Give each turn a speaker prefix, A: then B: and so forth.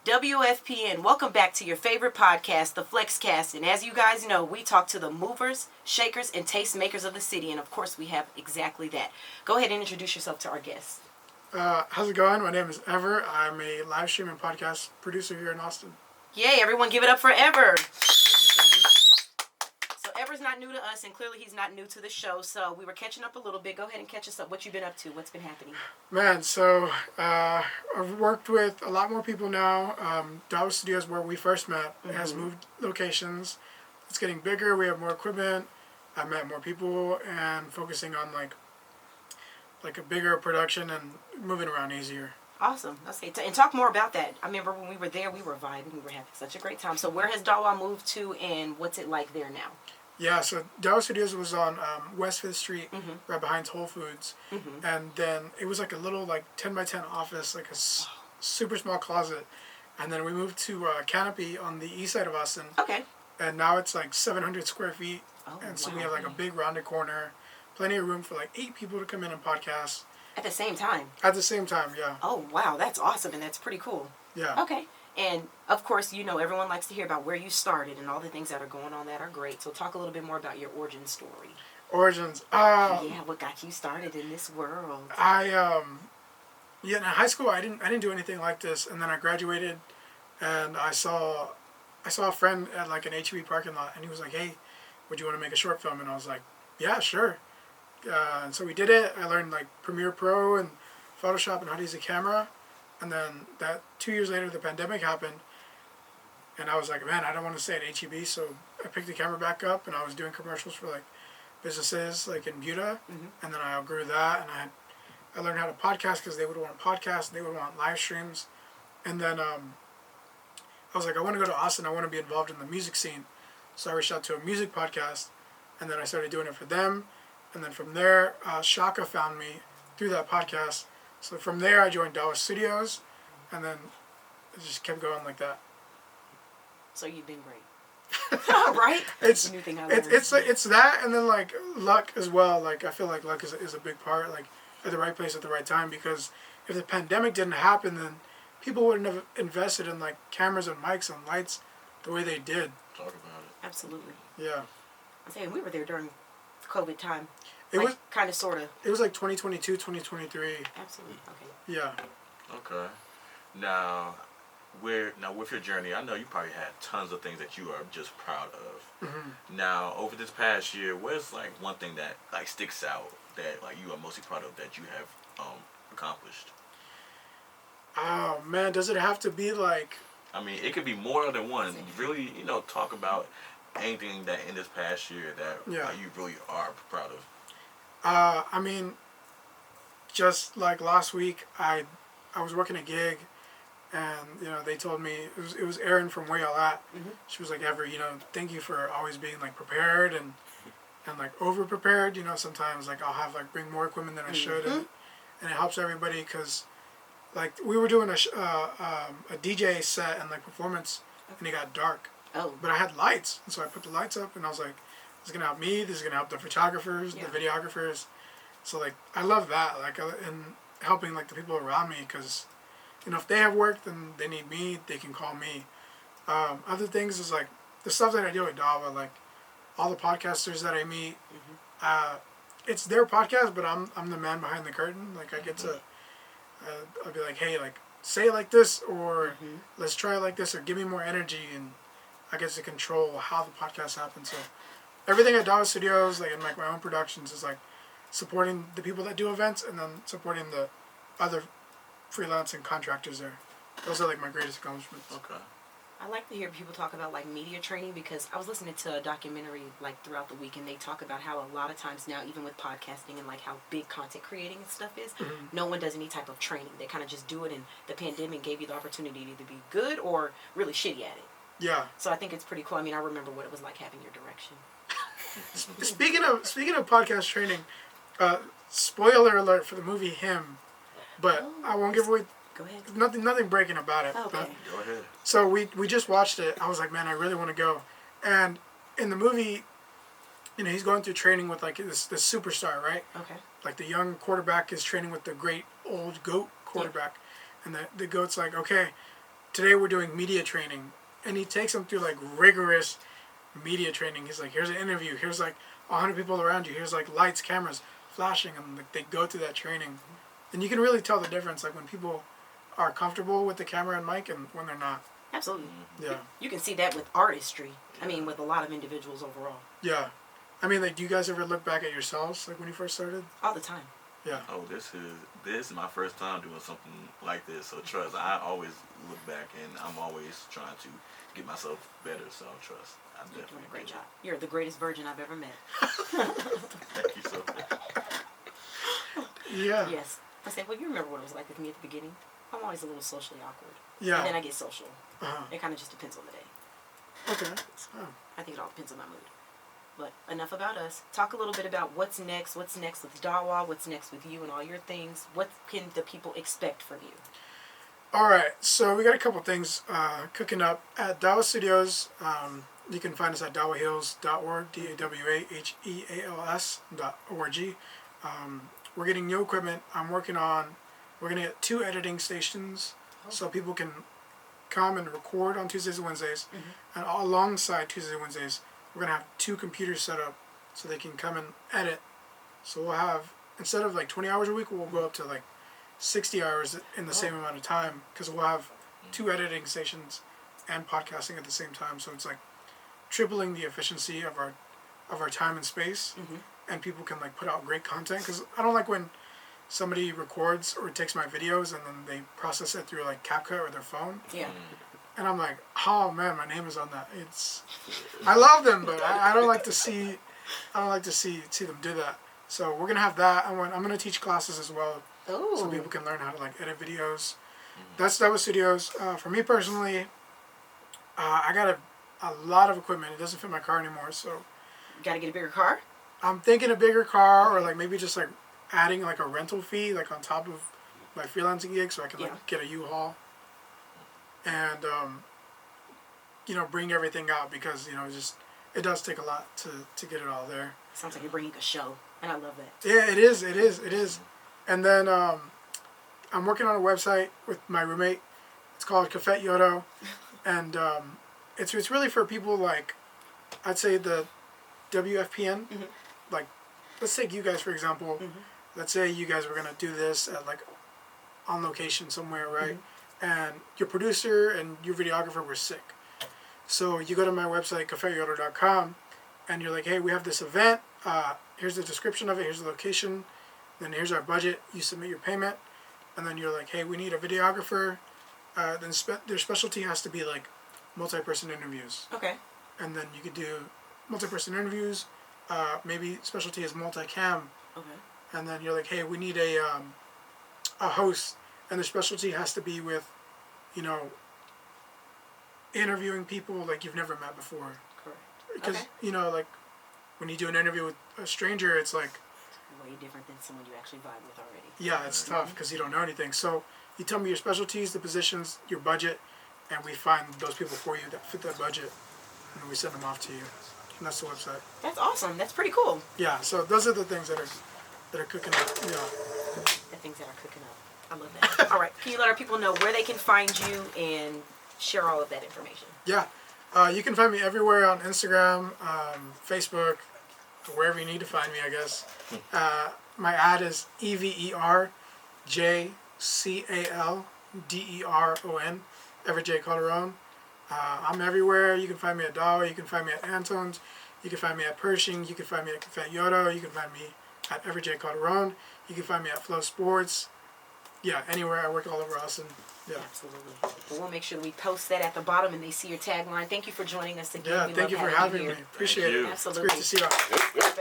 A: WFPN, welcome back to your favorite podcast, the Flexcast. And as you guys know, we talk to the movers, shakers, and tastemakers of the city. And of course, we have exactly that. Go ahead and introduce yourself to our guests.
B: How's it going? My name is Ever. I'm a live stream and podcast producer here in Austin.
A: Yay, everyone give it up for Ever. So Ever's not new to us, and clearly he's not new to the show. So we were catching up a little bit. Go ahead and catch us up. What you been up to? What's been happening?
B: Man, so I've worked with a lot more people now. Dallas Studios, where we first met, has moved locations. It's getting bigger. We have more equipment. I met more people and focusing on like a bigger production and moving around easier.
A: Awesome. Okay, and talk more about that. I remember when we were there, we were vibing. We were having such a great time. So where has Dawa moved to, and what's it like there now?
B: Yeah, so Dallas Studios was on West 5th Street, right behind Whole Foods. And then it was like a little 10 by 10 office, like a super small closet. And then we moved to Canopy on the east side of Austin.
A: Okay.
B: And now it's like 700 square feet.
A: Oh,
B: and so
A: wow.
B: we have like a big rounded corner, plenty of room for like 8 people to come in and podcast.
A: At the same time?
B: At the same time, yeah.
A: Oh, wow. That's awesome, and that's pretty cool.
B: Yeah.
A: Okay. And, of course, you know, everyone likes to hear about where you started and all the things that are going on that are great. So talk a little bit more about your origin story.
B: Origins.
A: Yeah, what got you started in this world?
B: In high school, I didn't do anything like this. And then I graduated, and I saw a friend at like an HEB parking lot, and he was like, hey, would you want to make a short film? And I was like, yeah, sure. And so we did it. I learned like Premiere Pro and Photoshop and how to use a camera. And then 2 years later, the pandemic happened. And I was like, man, I don't want to stay at HEB. So I picked the camera back up, and I was doing commercials for like businesses like in Buda. And then I outgrew that, and I learned how to podcast because they would want podcasts. They would want live streams. And then I was like, I want to go to Austin. I want to be involved in the music scene. So I reached out to a music podcast, and then I started doing it for them. And then from there, Shaka found me through that podcast. So from there, I joined Dallas Studios, and then it just kept going like that.
A: So you've been great, right?
B: It's
A: new thing I learned.
B: it's that, and then like luck as well. Like I feel like luck is a big part. Like at the right place at the right time. Because if the pandemic didn't happen, then people wouldn't have invested in like cameras and mics and lights the way they did.
C: Talk about it.
A: Absolutely.
B: Yeah.
A: I'm saying we were there during COVID time.
B: It was
A: kind of, sort of.
B: It was like 2022, 2023.
A: Absolutely. Okay.
B: Yeah.
C: Okay. Now with your journey, I know you probably had tons of things that you are just proud of. Now, over this past year, what's like one thing that like sticks out that like you are mostly proud of that you have accomplished?
B: Oh man, does it have to be like?
C: I mean, it could be more than one. Really, talk about anything that in this past year that you really are proud of.
B: I mean, just like last week, I was working a gig, and they told me it was Erin from Where Y'all At. She was like, Ever, thank you for always being like prepared and like over prepared. Sometimes like I'll have like bring more equipment than I should, and it helps everybody because like we were doing a DJ set and like performance, and it got dark.
A: Oh.
B: But I had lights, and so I put the lights up, and I was like, this is gonna help me. This is gonna help the photographers, the videographers. So like I love that, like and helping like the people around me, because if they have work, then they need me. They can call me. Other things is like the stuff that I do at Dawa, like all the podcasters that I meet. It's their podcast, but I'm the man behind the curtain. Like I get to, I'll be like, hey, like say it like this, or let's try it like this, or give me more energy, and I get to control how the podcast happens. So everything at Dallas Studios, like in like my own productions, is like supporting the people that do events, and then supporting the other freelancing contractors there. Those are like my greatest accomplishments.
C: Okay.
A: I like to hear people talk about like media training, because I was listening to a documentary like throughout the week, and they talk about how a lot of times now, even with podcasting and like how big content creating and stuff is, no one does any type of training. They kind of just do it, and the pandemic gave you the opportunity to either be good or really shitty at it.
B: Yeah.
A: So I think it's pretty cool. I mean, I remember what it was like having your direction.
B: Speaking of podcast training, spoiler alert for the movie Him, but I won't give away.
A: Go ahead.
B: Nothing breaking about it.
A: Okay.
C: Go ahead.
B: So we just watched it. I was like, man, I really want to go. And in the movie, he's going through training with like this superstar, right?
A: Okay.
B: Like the young quarterback is training with the great old GOAT quarterback, and the GOAT's like, okay, today we're doing media training, and he takes them through like rigorous media training. He's like, here's an interview, here's like 100 people around you, here's like lights, cameras, flashing, and like they go through that training, and you can really tell the difference, like when people are comfortable with the camera and mic and when they're not.
A: Absolutely.
B: Yeah.
A: You can see that with artistry. I mean, with a lot of individuals overall.
B: Yeah. I mean, like, do you guys ever look back at yourselves, like when you first started?
A: All the time.
B: Yeah.
C: Oh, this is my first time doing something like this. So trust, I always look back and I'm always trying to get myself better. So trust, I'm
A: You're
C: definitely
A: doing a great
C: do
A: job. You're the greatest virgin I've ever met.
C: Thank you so much.
B: Yeah.
A: Yes. I said, well, you remember what it was like with me at the beginning. I'm always a little socially awkward.
B: Yeah.
A: And then I get social.
B: Uh-huh.
A: It kind of just depends on the day.
B: Okay. Oh.
A: I think it all depends on my mood. But enough about us. Talk a little bit about what's next with Dawa, what's next with you and all your things. What can the people expect from you?
B: All right. So we got a couple things cooking up at Dawa Studios. You can find us at dawahills.org, DAWAHEALS.org. We're getting new equipment. We're going to get 2 editing stations so people can come and record on Tuesdays and Wednesdays. And alongside Tuesdays and Wednesdays, we're going to have 2 computers set up so they can come and edit. So we'll have, instead of like 20 hours a week, we'll go up to like 60 hours in the same amount of time, because we'll have 2 editing stations and podcasting at the same time. So it's like tripling the efficiency of our time and space, and people can like put out great content. Because I don't like when somebody records or takes my videos and then they process it through like CapCut or their phone.
A: Yeah.
B: And I'm like, oh man, my name is on that. I love them, but I don't like to see them do that. So we're gonna have that. I'm gonna teach classes as well, so people can learn how to like edit videos. That's Dawa Studios. For me personally, I got a lot of equipment. It doesn't fit my car anymore, so
A: You gotta get a bigger car?
B: I'm thinking a bigger car, or like maybe just like adding like a rental fee like on top of my freelancing gig, so I can like get a U-Haul and bring everything out, because it does take a lot to get it all there.
A: Sounds like you're bringing a show, and I love that.
B: Yeah, it is. And then I'm working on a website with my roommate. It's called Cafet Yodo, and it's really for people like, I'd say the WFPN. Like, let's take you guys for example. Let's say you guys were gonna do this at like on location somewhere, right? And your producer and your videographer were sick. So you go to my website, cafeyodo.com, and you're like, hey, we have this event. Here's the description of it. Here's the location. Then here's our budget. You submit your payment. And then you're like, hey, we need a videographer. Then their specialty has to be like multi-person interviews.
A: Okay.
B: And then you could do multi-person interviews. Maybe specialty is multi-cam.
A: Okay.
B: And then you're like, hey, we need a host. And the specialty has to be with, interviewing people like you've never met before.
A: Correct.
B: Because,
A: Okay.
B: like when you do an interview with a stranger, it's like,
A: Way different than someone you actually vibe with already.
B: yeah, it's tough because you don't know anything. So you tell me your specialties, the positions, your budget, and we find those people for you that fit that budget, and then we send them off to you. And that's the website.
A: That's awesome. That's pretty cool.
B: Yeah, so those are the things that are cooking up. Yeah.
A: The things that are cooking up. I love that. All right. Can you let our people know where they can find you and share all of that information?
B: Yeah. You can find me everywhere on Instagram, Facebook, wherever you need to find me, I guess. My ad is EverJCalderon, Ever J Calderon. I'm everywhere. You can find me at Dawa. You can find me at Anton's. You can find me at Pershing. You can find me at Cafet Yodo. You can find me at Ever J Calderon. You can find me at Flow Sports. Yeah, anywhere. I work all over Austin. Yeah.
A: Absolutely. Well, we'll make sure we post that at the bottom and they see your tagline. Thank you for joining us again.
B: Yeah,
A: We
B: thank
A: love
B: you for having me.
A: here.
B: Appreciate it.
A: Absolutely.
B: It's great to see you.
A: Yep.